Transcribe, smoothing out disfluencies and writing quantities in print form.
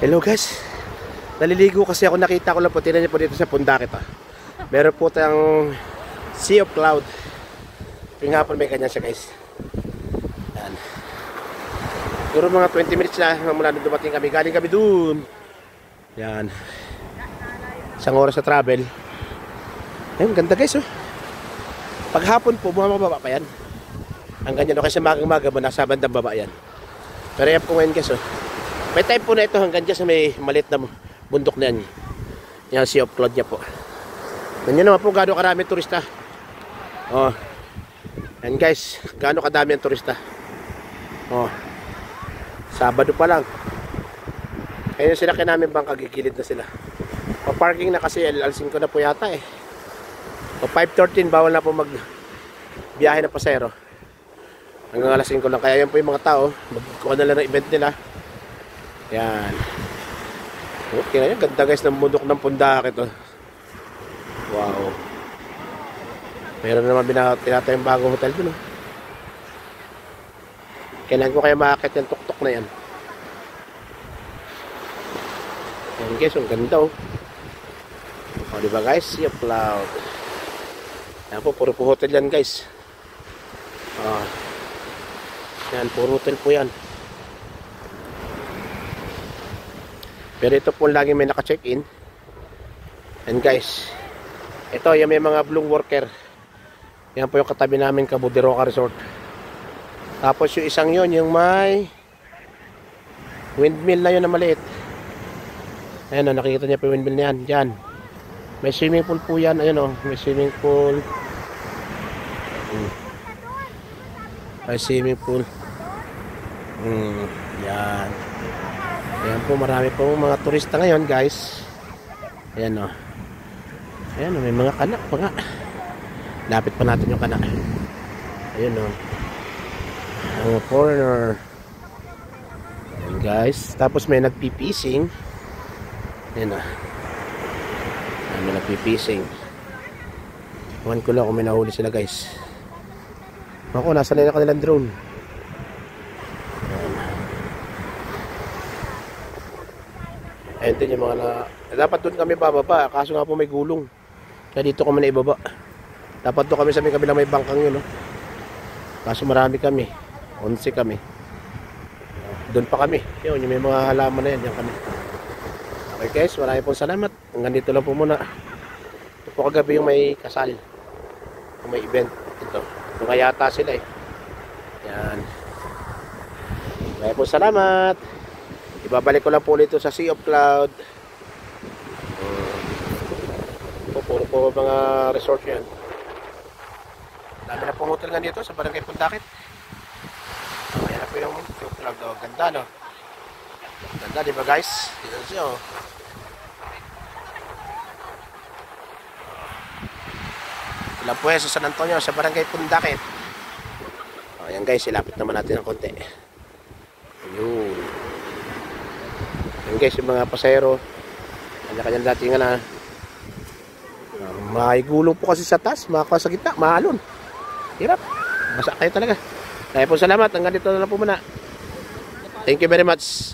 Hello guys, naliligo kasi ako, nakita ko lang po, tingnan niyo po dito sa Pundakit meron po tayong Sea of Cloud. Yung hapon may ganyan siya guys. Yan. Siguro mga 20 minutes na mula nung dumating kami, galing kami dun. Yan. Isang oras sa travel. Ayun, ganda guys oh. Pag hapon po, bumababa pa yan. Ang ganyan o, kasi magang-maga mo, nasa bandang baba yan. Pero yan po ngayon guys oh. May time po na ito hanggang dyan sa may maliit na bundok na yan. Yan, Sea of Cloud niya po. Ganyan naman po gaano karami turista. Oh. Yan guys, gaano kadami ang turista. Oh. Sabado pa lang. Ayun sila namin bang kagigilid na sila. Pa-parking na kasi alalsing ko na po yata eh. O 5:13 bawal na po mag biyahe na pasero. Hanggang alas 5 lang. Kaya yan po yung mga tao, magkuha na lang ng event nila. Yan. Okay na yan. Ganda guys ng bundok ng Pundakit oh. Wow. Meron naman tinatay yung bagong hotel dun oh. Kailangan ko kaya makakit yung tuktok na yan. Yan guys, ang ganda oh. O diba guys, Sea of Cloud. Yan po, puro po hotel yan guys. Yan, puro hotel po yan. Pero ito po lagi may naka-check-in. And guys, ito yung may mga Bloom worker. Yan po yung katabi namin, Cabudiroca Resort. Tapos yung isang yon yung may windmill na yun na maliit. Ayan o, nakikita niya po yung windmill na yan. Diyan. May swimming pool po yan. Ayan o, may swimming pool. May swimming pool. Yan. Ayan po, marami po mga turista ngayon guys. Ayan o. Ayan o, may mga kanak pa nga. Lapit pa natin yung kanak. Ayan o. Ang foreigner. Ayan guys. Tapos may nagpipising. Ayan o. Ayan, may nagpipising. Ewan ko lang kung may nahuli sila guys. Ako, nasa na yung kanilang drone. Ayun din yung mga dapat doon kami bababa, kaso nga po may gulong. Kaya dito kami na ibaba. Dapat doon kami sa may kabilang may bangkang yun, no? Kaso marami kami. 11 kami. Doon pa kami. Yun, yung may mga halaman na yan. Yan kami. Okay guys, marami pong salamat. Hanggang dito lang po muna. Ito po kagabi yung may kasal. Yung may event. Ito. Ito nga yata sila eh. Yan. Marami pong salamat. Ibabalik ko lang po ulit ito sa Sea of Cloud. Puro po mga resort yan. Dami na pong hotel nga dito sa Barangay Pundakit. Ayan na po yung Sea of Cloud. Oh, ganda no? Ganda diba guys? Dito siya oh. Ito lang po yan sa San Antonio sa Barangay Pundakit. Ayan guys, ilapit naman natin ng konti. Ayun. Ayan guys, yung mga pasahero kanya-kanyang datingan na may gulong po kasi sa taas, makakuha sa gitna, maalon, hirap, basa kayo talaga. Kaya po salamat, hanggang dito na lang po muna. Thank you very much.